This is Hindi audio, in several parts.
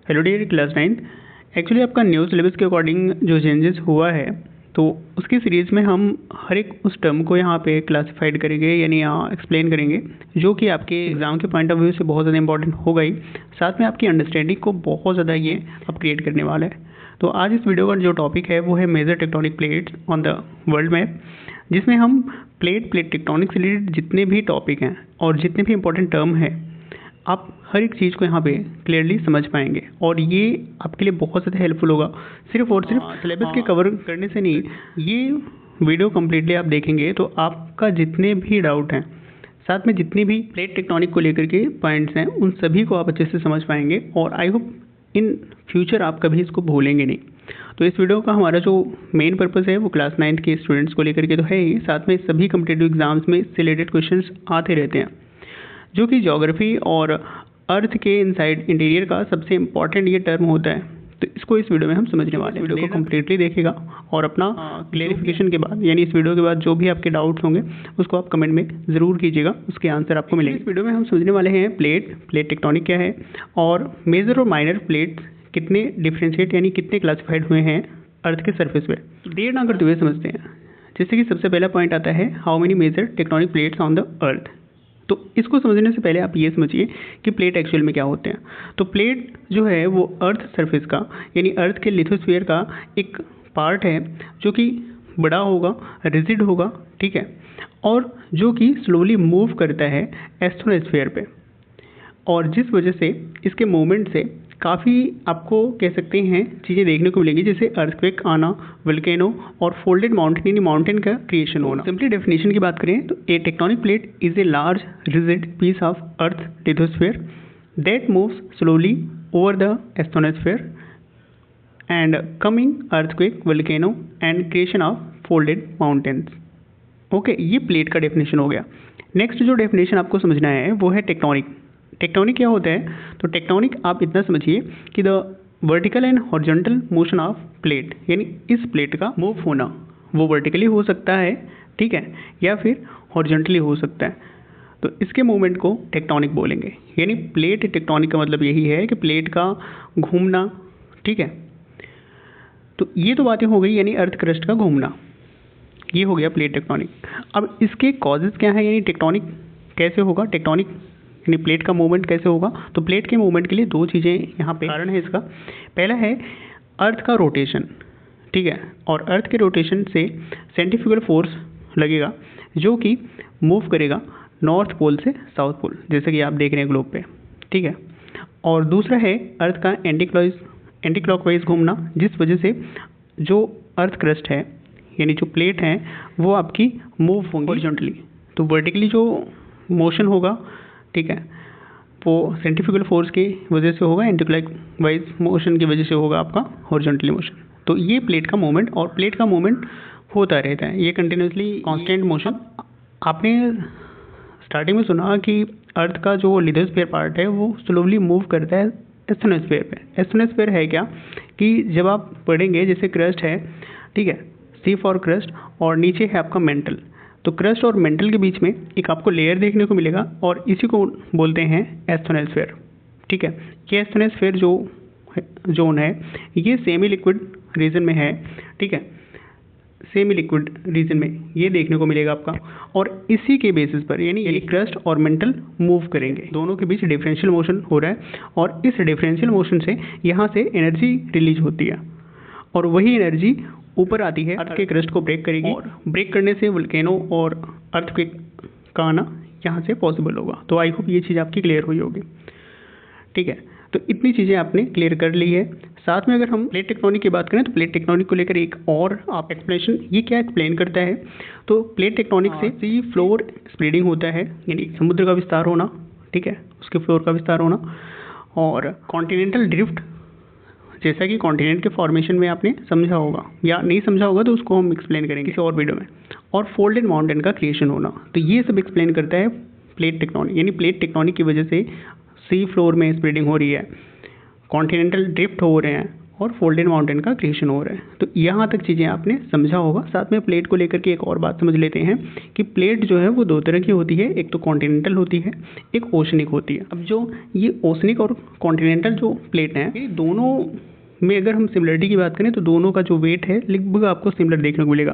Hello dear class 9। एक्चुअली आपका न्यू सिलेबस के अकॉर्डिंग जो चेंजेस हुआ है तो उसकी सीरीज़ में हम हर एक उस टर्म को यहाँ पे क्लासिफाइड करेंगे यानी यहाँ एक्सप्लेन करेंगे जो कि आपके एग्ज़ाम के पॉइंट ऑफ व्यू से बहुत ज़्यादा इंपॉर्टेंट होगा ही, साथ में आपकी अंडरस्टैंडिंग को बहुत ज़्यादा ये अपग्रेड करने वाला है। तो आज इस वीडियो का जो टॉपिक है वो है major tectonic plates on the world map, जिसमें हम प्लेट टेक्टोनिक से रिलेटेड जितने भी टॉपिक हैं और जितने भी इंपॉर्टेंट टर्म है आप हर एक चीज़ को यहाँ पे क्लियरली समझ पाएंगे और ये आपके लिए बहुत ज़्यादा हेल्पफुल होगा। सिर्फ और सिर्फ सिलेबस के कवर करने से नहीं, ये वीडियो कम्प्लीटली आप देखेंगे तो आपका जितने भी डाउट हैं, साथ में जितनी भी प्लेट टेक्टोनिक को लेकर के पॉइंट्स हैं, उन सभी को आप अच्छे से समझ पाएंगे और आई होप इन फ्यूचर आप कभी इसको भूलेंगे नहीं। तो इस वीडियो का हमारा जो मेन पर्पज़ है वो क्लास 9 के स्टूडेंट्स को लेकर के तो है ही, साथ में सभी कम्पिटिटिव एग्जाम्स में इससे रिलेटेड क्वेश्चंस आते रहते हैं, जो कि ज्योग्राफी और अर्थ के इनसाइड इंटीरियर का सबसे इम्पॉर्टेंट ये टर्म होता है। तो इसको इस वीडियो में हम समझने वाले हैं। वीडियो को कम्प्लीटली देखिएगा और अपना क्लेरिफिकेशन के बाद यानी इस वीडियो के बाद जो भी आपके डाउट्स होंगे उसको आप कमेंट में ज़रूर कीजिएगा, उसके आंसर आपको मिलेंगे। इस वीडियो में हम समझने वाले हैं प्लेट टेक्टोनिक क्या है और मेजर और माइनर प्लेट्स कितने डिफ्रेंशिएट यानी कितने क्लासिफाइड हुए हैं अर्थ के सरफेस पे। देर ना करते हुए समझते हैं। जैसे कि सबसे पहला पॉइंट आता है how many major tectonic plates on the earth. तो इसको समझने से पहले आप ये समझिए कि प्लेट एक्चुअल में क्या होते हैं। तो प्लेट जो है वो अर्थ सरफेस का यानी अर्थ के लिथोस्फीयर का एक पार्ट है जो कि बड़ा होगा, रिजिड होगा, ठीक है, और जो कि स्लोली मूव करता है एस्ट्रोनोस्फीयर पे, और जिस वजह से इसके मूवमेंट से काफ़ी आपको कह सकते हैं चीज़ें देखने को मिलेंगी, जैसे अर्थक्वेक आना, वोल्केनो और फोल्डेड माउंटेन यानी माउंटेन का क्रिएशन होना। सिंपली डेफिनेशन की बात करें तो a tectonic plate is a large rigid piece of earth lithosphere that moves slowly over the asthenosphere and coming earthquake, volcano and creation of folded mountains. Okay, ये प्लेट का डेफिनेशन हो गया। नेक्स्ट जो डेफिनेशन आपको समझना है वो है टेक्टोनिक। टेक्टोनिक क्या होता है? तो टेक्टोनिक आप इतना समझिए कि the vertical and horizontal motion of plate, यानी इस प्लेट का मूव होना वो वर्टिकली हो सकता है, ठीक है, या फिर हॉरिजॉन्टली हो सकता है। तो इसके मूवमेंट को टेक्टोनिक बोलेंगे। यानी प्लेट टेक्टोनिक का मतलब यही है कि प्लेट का घूमना, ठीक है। तो ये तो बातें हो गई यानी अर्थ क्रस्ट का घूमना, ये हो गया प्लेट टेक्टोनिक। अब इसके कॉजेज़ क्या है, यानी टेक्टोनिक कैसे होगा, टेक्टोनिक यानी प्लेट का मूवमेंट कैसे होगा। तो प्लेट के मूवमेंट के लिए दो चीज़ें यहाँ पे कारण है इसका। पहला है अर्थ का रोटेशन, ठीक है, और अर्थ के रोटेशन से सेंट्रीफ्यूगल फोर्स लगेगा जो कि मूव करेगा नॉर्थ पोल से साउथ पोल, जैसे कि आप देख रहे हैं ग्लोब पे, ठीक है। और दूसरा है अर्थ का एंटी क्लॉकवाइज घूमना, जिस वजह से जो अर्थ क्रस्ट है यानी जो प्लेट है वो आपकी मूव होंगी हॉरिजॉन्टली। तो वर्टिकली जो मोशन होगा, ठीक है, वो सेंट्रीफ्यूगल फोर्स की वजह से होगा, एंटी क्लॉकवाइज मोशन की वजह से होगा आपका हॉरिजॉन्टली मोशन। तो ये प्लेट का मूवमेंट, और प्लेट का मूवमेंट होता रहता है, ये कंटिन्यूसली कांस्टेंट मोशन। आपने स्टार्टिंग में सुना कि अर्थ का जो लिथोस्फीयर पार्ट है वो स्लोली मूव करता है एस्ट्रोनोस्फीयर पे। एस्ट्रोनोस्फीयर है क्या कि जब आप पढ़ेंगे जैसे क्रस्ट है, ठीक है, सी फॉर क्रस्ट, और नीचे है आपका मेंटल। तो क्रस्ट और मेंटल के बीच में एक आपको लेयर देखने को मिलेगा और इसी को बोलते हैं एस्ट्रोनोस्फीयर, ठीक है। ये एस्ट्रोनोस्फीयर जो जोन है ये सेमी लिक्विड रीजन में है, ठीक है, सेमी लिक्विड रीजन में ये देखने को मिलेगा आपका, और इसी के बेसिस पर यानी ये क्रस्ट और मेंटल मूव करेंगे, दोनों के बीच डिफरेंशियल मोशन हो रहा है, और इस डिफरेंशियल मोशन से यहाँ से एनर्जी रिलीज होती है और वही एनर्जी ऊपर आती है, अर्थ के क्रस्ट को ब्रेक करेगी, और ब्रेक करने से वोल्केनो और अर्थक्वेक का आना यहाँ से पॉसिबल होगा। तो आई होप ये चीज़ आपकी क्लियर हुई होगी, ठीक है। तो इतनी चीज़ें आपने क्लियर कर ली है। साथ में अगर हम प्लेट टेक्टोनिक की बात करें तो प्लेट टेक्टोनिक को लेकर एक और आप एक्सप्लेनेशन, ये क्या एक्सप्लेन करता है, तो प्लेट टेक्टोनिक से सी फ्लोर स्प्रेडिंग होता है यानी समुद्र का विस्तार होना, ठीक है, उसके फ्लोर का विस्तार होना, और कॉन्टिनेंटल ड्रिफ्ट, जैसा कि कॉन्टिनेंट के फॉर्मेशन में आपने समझा होगा, या नहीं समझा होगा तो उसको हम एक्सप्लेन करेंगे किसी और वीडियो में, और फोल्डेड माउंटेन का क्रिएशन होना। तो ये सब एक्सप्लेन करता है प्लेट टेक्टोनिक। यानी प्लेट टेक्टोनिक की वजह से सी फ्लोर में स्प्रेडिंग हो रही है, कॉन्टिनेंटल ड्रिफ्ट हो रहे हैं, और फोल्डेड माउंटेन का क्रिएशन हो रहा है। तो यहाँ तक चीज़ें आपने समझा होगा। साथ में प्लेट को लेकर के एक और बात समझ लेते हैं कि प्लेट जो है वो दो तरह की होती है, एक तो कॉन्टिनेंटल होती है, एक ओशनिक होती है। अब जो ये ओशनिक और कॉन्टिनेंटल जो प्लेट हैं, ये दोनों में अगर हम सिमिलरिटी की बात करें तो दोनों का जो वेट है लगभग आपको सिमिलर देखने को मिलेगा।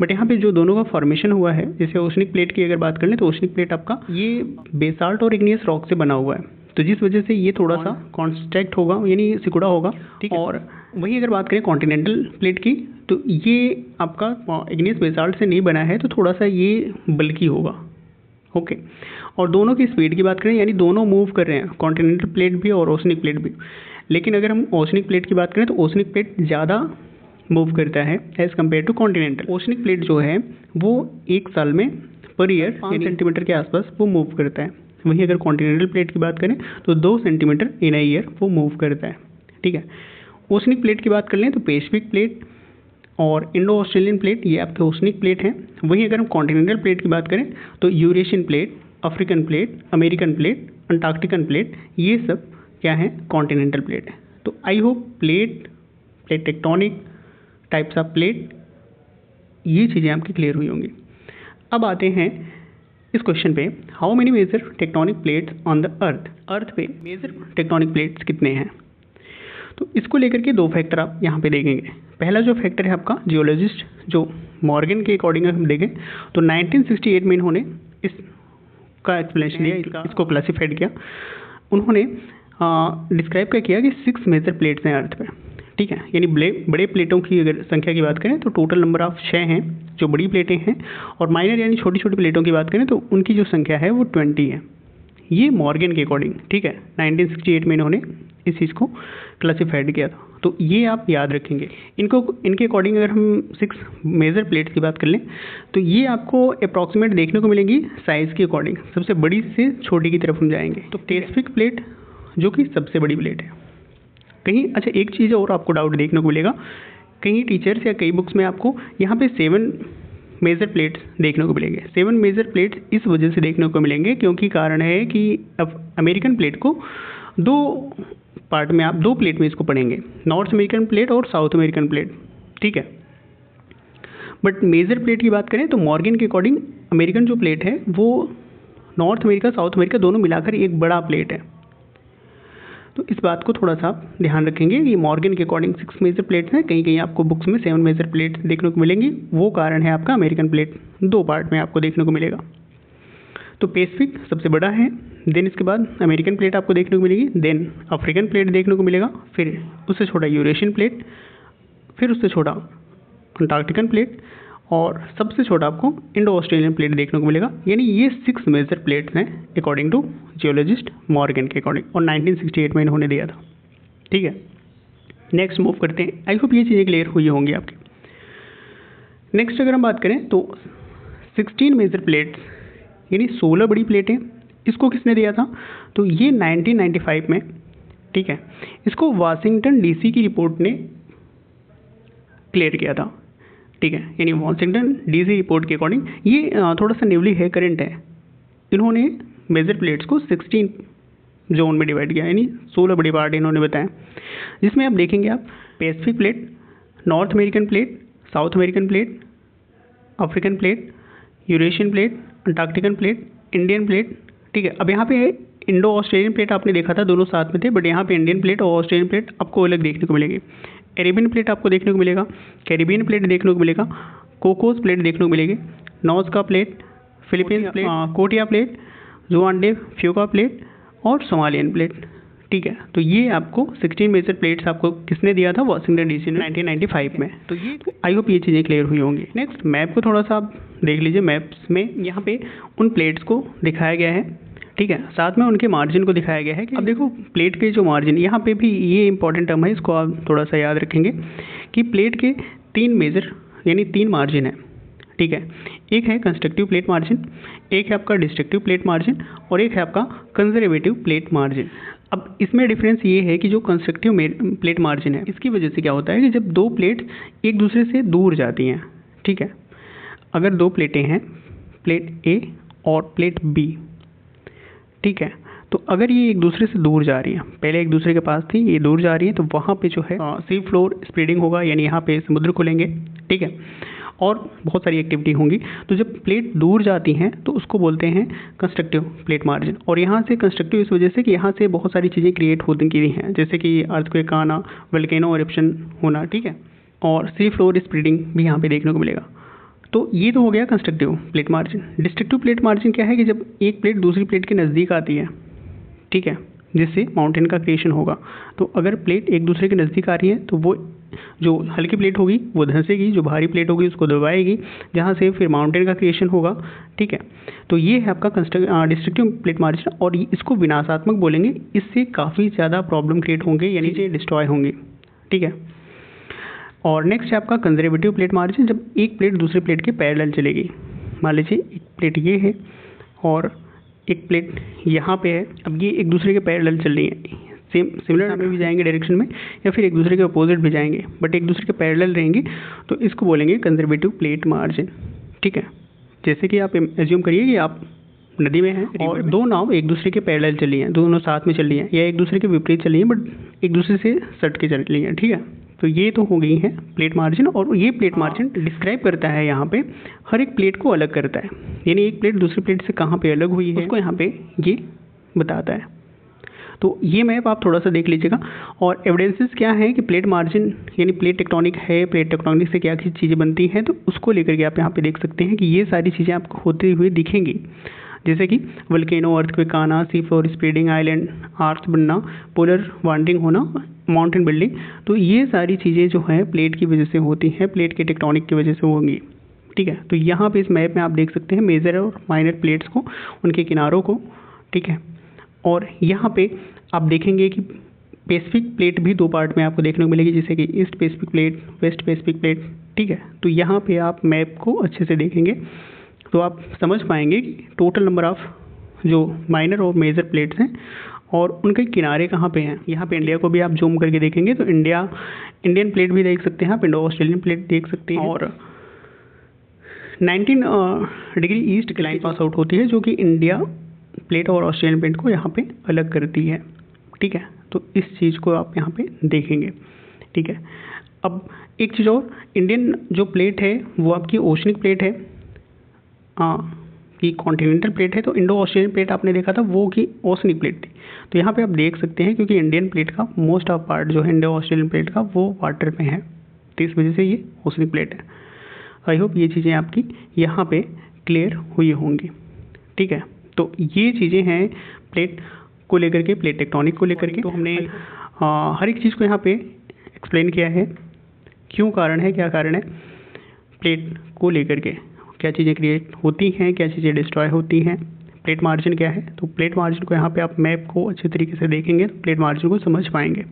बट यहाँ पे जो दोनों का फॉर्मेशन हुआ है, जैसे ओशनिक प्लेट की अगर बात कर लें तो ओशनिक प्लेट आपका ये बेसाल्ट और इग्नियस रॉक से बना हुआ है, तो जिस वजह से ये थोड़ा सा कॉन्स्ट्रैक्ट होगा, यानी सिकुड़ा होगा, ठीक है। और वहीं अगर बात करें कॉन्टिनेंटल प्लेट की, तो ये आपका इग्नियस बेसाल्ट से नहीं बना है, तो थोड़ा सा ये बल्की होगा, ओके। और दोनों की स्पीड की बात करें, यानी दोनों मूव कर रहे हैं, कॉन्टिनेंटल प्लेट भी और ओशनिक प्लेट भी। लेकिन अगर हम ओशनिक प्लेट की बात करें तो ओशनिक प्लेट ज़्यादा मूव करता है as compare to continental. Oceanic plate जो है वो एक साल में पर ईयर 5 सेंटीमीटर के आसपास वो मूव करता है। वहीं अगर कॉन्टिनेंटल प्लेट की बात करें तो 2 सेंटीमीटर इन अ ईयर वो मूव करता है, ठीक है। ओशनिक प्लेट की बात कर लें तो पैसिफिक प्लेट और इंडो ऑस्ट्रेलियन प्लेट ये आपके ओशनिक प्लेट हैं। वहीं अगर हम कॉन्टिनेंटल प्लेट की बात करें तो Eurasian plate, African plate, American plate, Antarctic plate, ये सब क्या है, कॉन्टिनेंटल प्लेट है। तो I hope plate tectonic types of plate ये चीज़ें आपकी क्लियर हुई होंगी। अब आते हैं इस क्वेश्चन पे, how many major tectonic plates on the earth पे मेजर टेक्टोनिक प्लेट्स कितने हैं। तो इसको लेकर के दो फैक्टर आप यहाँ पे देखेंगे। पहला जो फैक्टर है आपका जियोलॉजिस्ट जो मॉर्गन के अकॉर्डिंग हम देखें तो 1968 में इन्होंने इसका एक्सप्लेनेशन दिया, इसको क्लासीफाइड किया। उन्होंने डिस्क्राइब क्या किया कि 6 मेजर प्लेट्स हैं अर्थ पे, ठीक है। यानी बड़े प्लेटों की अगर संख्या की बात करें तो टोटल नंबर ऑफ 6 हैं जो बड़ी प्लेटें हैं, और माइनर यानी छोटी छोटी प्लेटों की बात करें तो उनकी जो संख्या है वो 20 है। ये मॉर्गन के अकॉर्डिंग, ठीक है, 1968 में इन्होंने इस चीज़ को क्लासीफाइड किया था। तो ये आप याद रखेंगे। इनके अकॉर्डिंग अगर हम 6 मेजर प्लेट्स की बात कर लें तो ये आपको अप्रॉक्सीमेट देखने को मिलेंगी साइज़ के अकॉर्डिंग, सबसे बड़ी से छोटी की तरफ हम जाएंगे। तो पैसिफिक प्लेट जो कि सबसे बड़ी प्लेट है। कहीं अच्छा एक चीज़ और आपको डाउट देखने को मिलेगा, कहीं टीचर्स या कई बुक्स में आपको यहाँ पे 7 मेजर प्लेट्स देखने को मिलेंगे। 7 मेजर प्लेट्स इस वजह से देखने को मिलेंगे क्योंकि कारण है कि अब अमेरिकन प्लेट को 2 पार्ट में आप 2 प्लेट में इसको पढ़ेंगे, नॉर्थ अमेरिकन प्लेट और साउथ अमेरिकन प्लेट, ठीक है। बट मेजर प्लेट की बात करें तो मॉर्गन के अकॉर्डिंग अमेरिकन जो प्लेट है वो नॉर्थ अमेरिका साउथ अमेरिका दोनों मिलाकर एक बड़ा प्लेट है। तो इस बात को थोड़ा सा आप ध्यान रखेंगे कि मॉर्गन के अकॉर्डिंग 6 मेजर प्लेट्स हैं, कहीं कहीं आपको बुक्स में 7 मेजर प्लेट्स देखने को मिलेंगी। वो कारण है आपका अमेरिकन प्लेट 2 पार्ट में आपको देखने को मिलेगा। तो पैसिफिक सबसे बड़ा है, देन इसके बाद अमेरिकन प्लेट आपको देखने को मिलेगी, देन अफ्रीकन प्लेट देखने को मिलेगा, फिर उससे छोटा यूरेशियन प्लेट, फिर उससे छोटा अंटार्कटिकन प्लेट, और सबसे छोटा आपको इंडो ऑस्ट्रेलियन प्लेट देखने को मिलेगा। यानी ये 6 मेजर प्लेट्स हैं अकॉर्डिंग टू जियोलॉजिस्ट मॉर्गन के अकॉर्डिंग, और 1968 में इन्होंने दिया था, ठीक है। नेक्स्ट मूव करते हैं। आई होप ये चीज़ें क्लियर हुई होंगी आपकी। नेक्स्ट अगर हम बात करें तो 16 मेजर प्लेट्स यानी 16 बड़ी प्लेटें, इसको किसने दिया था, तो ये 1995 में, ठीक है। इसको वाशिंगटन डीसी की रिपोर्ट ने क्लियर किया था, ठीक है। यानी वाशिंगटन डीसी रिपोर्ट के अकॉर्डिंग ये थोड़ा सा न्यूली है, करंट है। इन्होंने मेजर प्लेट्स को 16 जोन में डिवाइड किया, यानी 16 बड़े पार्ट इन्होंने बताया, जिसमें आप देखेंगे आप Pacific plate, North American plate, South American plate, African plate, Eurasian plate, Antarctic plate, Indian plate, ठीक है। अब यहाँ पे इंडो ऑस्ट्रेलियन प्लेट आपने देखा था, दोनों साथ में थे, बट यहाँ पे इंडियन प्लेट और ऑस्ट्रेलियन प्लेट आपको अलग देखने को मिलेगी। अरेबियन प्लेट आपको देखने को मिलेगा, कैरिबियन प्लेट देखने को मिलेगा, कोकोस प्लेट देखने को मिलेगी, नॉज़का प्लेट, फिलीपींस प्लेट, कोटिया प्लेट, जुआंडे फ्यूका प्लेट और सोमालियन प्लेट, ठीक है। तो ये आपको 16 मेजर प्लेट्स आपको किसने दिया था, वाशिंगटन डीसी ने 1995 में। तो ये आई होप ये चीज़ें क्लियर हुई होंगी। नेक्स्ट मैप को थोड़ा सा आप देख लीजिए। मैप्स में यहाँ पे उन प्लेट्स को दिखाया गया है, ठीक है, साथ में उनके मार्जिन को दिखाया गया है कि अब देखो प्लेट के जो मार्जिन, यहाँ पे भी ये इंपॉर्टेंट टर्म है, इसको आप थोड़ा सा याद रखेंगे कि प्लेट के 3 मेजर यानी 3 मार्जिन है, ठीक है। एक है कंस्ट्रक्टिव प्लेट मार्जिन, एक है आपका डिस्ट्रक्टिव प्लेट मार्जिन, और एक है आपका कंजर्वेटिव प्लेट मार्जिन। अब इसमें डिफरेंस ये है कि जो कंस्ट्रक्टिव प्लेट मार्जिन है, इसकी वजह से क्या होता है कि जब 2 प्लेट एक दूसरे से दूर जाती हैं, ठीक है, अगर 2 प्लेटें हैं, प्लेट ए और प्लेट बी, ठीक है, तो अगर ये एक दूसरे से दूर जा रही है, पहले एक दूसरे के पास थी, ये दूर जा रही है, तो वहाँ पे जो है सी फ्लोर स्प्रेडिंग होगा, यानी यहाँ पे समुद्र खुलेंगे, ठीक है, और बहुत सारी एक्टिविटी होंगी। तो जब प्लेट दूर जाती हैं तो उसको बोलते हैं कंस्ट्रक्टिव प्लेट मार्जिन। और यहाँ से कंस्ट्रक्टिव इस वजह से कि यहाँ से बहुत सारी चीज़ें क्रिएट होती की हैं, जैसे कि अर्थक्वेक आना, वोल्केनो एरप्शन होना, ठीक है, और सी फ्लोर स्प्रेडिंग भी यहाँ पे देखने को मिलेगा। तो ये तो हो गया constructive plate margin. Destructive plate margin क्या है कि जब एक प्लेट दूसरी प्लेट के नज़दीक आती है, ठीक है, जिससे माउंटेन का क्रिएशन होगा। तो अगर प्लेट एक दूसरे के नज़दीक आ रही है तो वो जो हल्की प्लेट होगी वो धंसेगी, जो भारी प्लेट होगी उसको दबाएगी, जहाँ से फिर माउंटेन का क्रिएशन होगा, ठीक है। तो ये है आपका डिस्ट्रक्टिव प्लेट मार्जिन, और इसको विनाशात्मक बोलेंगे। इससे काफ़ी ज़्यादा प्रॉब्लम क्रिएट होंगे, यानी कि डिस्ट्रॉय होंगे, ठीक है। और नेक्स्ट है आपका कंजर्वेटिव प्लेट मार्जिन। जब एक प्लेट दूसरी प्लेट के पैरेलल चलेगी, मान लीजिए एक प्लेट ये है और एक प्लेट यहाँ पे है, अब ये एक दूसरे के पैरेलल चल रही है, सिमिलर में भी जाएंगे डायरेक्शन में, या फिर एक दूसरे के अपोजिट भी जाएंगे, बट एक दूसरे के पैरेलल रहेंगे, तो इसको बोलेंगे कंजर्वेटिव प्लेट मार्जिन, ठीक है। जैसे कि आप एज्यूम करिए कि आप नदी में हैं और दो नाव एक दूसरे के पैरेलल चली हैं, दोनों साथ में चल रही हैं, या एक दूसरे के विपरीत चल रही हैं बट एक दूसरे से सट के चल रही हैं, ठीक है। तो ये तो हो गई है प्लेट मार्जिन। और ये प्लेट मार्जिन डिस्क्राइब करता है, यहाँ पे हर एक प्लेट को अलग करता है, यानी एक प्लेट दूसरी प्लेट से कहाँ पे अलग हुई है उसको यहाँ पे ये बताता है। तो ये मैप आप थोड़ा सा देख लीजिएगा। और एविडेंसेस क्या है कि प्लेट मार्जिन यानी प्लेट टेक्टोनिक है, प्लेट टेक्टोनिक से क्या क्या चीज़ें बनती हैं, तो उसको लेकर के आप यहाँ पे देख सकते हैं कि ये सारी चीज़ें आपको होती हुई दिखेंगी, जैसे कि वोल्केनो, अर्थक्वेक आना, सी फ्लोर स्प्रेडिंग, आइलैंड आर्थ बनना, पोलर वार्मिंग होना, माउंटेन बिल्डिंग। तो ये सारी चीज़ें जो हैं प्लेट की वजह से होती हैं, प्लेट के टेक्टोनिक की वजह से होंगी, ठीक है। तो यहाँ पे इस मैप में आप देख सकते हैं मेजर और माइनर प्लेट्स को, उनके किनारों को, ठीक है। और यहाँ पे आप देखेंगे कि पैसिफिक प्लेट भी दो पार्ट में आपको देखने को मिलेगी, जैसे कि East Pacific plate, West Pacific plate, ठीक है। तो यहाँ पे आप मैप को अच्छे से देखेंगे तो आप समझ पाएंगे कि टोटल नंबर ऑफ जो माइनर और मेजर प्लेट्स हैं और उनके किनारे कहाँ पे हैं। यहाँ पे इंडिया को भी आप जूम करके देखेंगे तो इंडियन प्लेट भी देख सकते हैं आप, इंडो ऑस्ट्रेलियन प्लेट देख सकते हैं। और 19 डिग्री ईस्ट की लाइन पास आउट होती है, जो कि इंडिया प्लेट और ऑस्ट्रेलियन प्लेट को यहाँ पे अलग करती है, ठीक है। तो इस चीज़ को आप यहाँ पे देखेंगे, ठीक है। अब एक चीज़ और, इंडियन जो प्लेट है वो आपकी ओशनिक प्लेट है, कि कॉन्टिनेंटल प्लेट है। तो इंडो ऑस्ट्रेलियन प्लेट आपने देखा था वो की ओशनिक प्लेट थी। तो यहाँ पे आप देख सकते हैं क्योंकि इंडियन प्लेट का मोस्ट ऑफ पार्ट जो है इंडो ऑस्ट्रेलियन प्लेट का वो वाटर में है, तो इस वजह से ये ओशनिक प्लेट है। आई होप ये चीज़ें आपकी यहाँ पे क्लियर हुई होंगी, ठीक है। तो ये चीज़ें हैं प्लेट को लेकर के, प्लेट टेक्टोनिक को लेकर के। तो हमने हर एक चीज़ को यहाँ पे एक्सप्लेन किया है, क्यों कारण है, क्या कारण है प्लेट को लेकर के, क्या चीज़ें क्रिएट होती हैं, क्या चीज़ें डिस्ट्रॉय होती हैं, प्लेट मार्जिन क्या है। तो प्लेट मार्जिन को यहाँ पे आप मैप को अच्छे तरीके से देखेंगे तो प्लेट मार्जिन को समझ पाएंगे,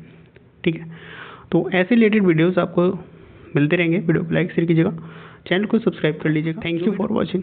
ठीक है। तो ऐसे रिलेटेड वीडियोस आपको मिलते रहेंगे। वीडियो को लाइक शेयर कीजिएगा, चैनल को सब्सक्राइब कर लीजिएगा। Thank you for watching.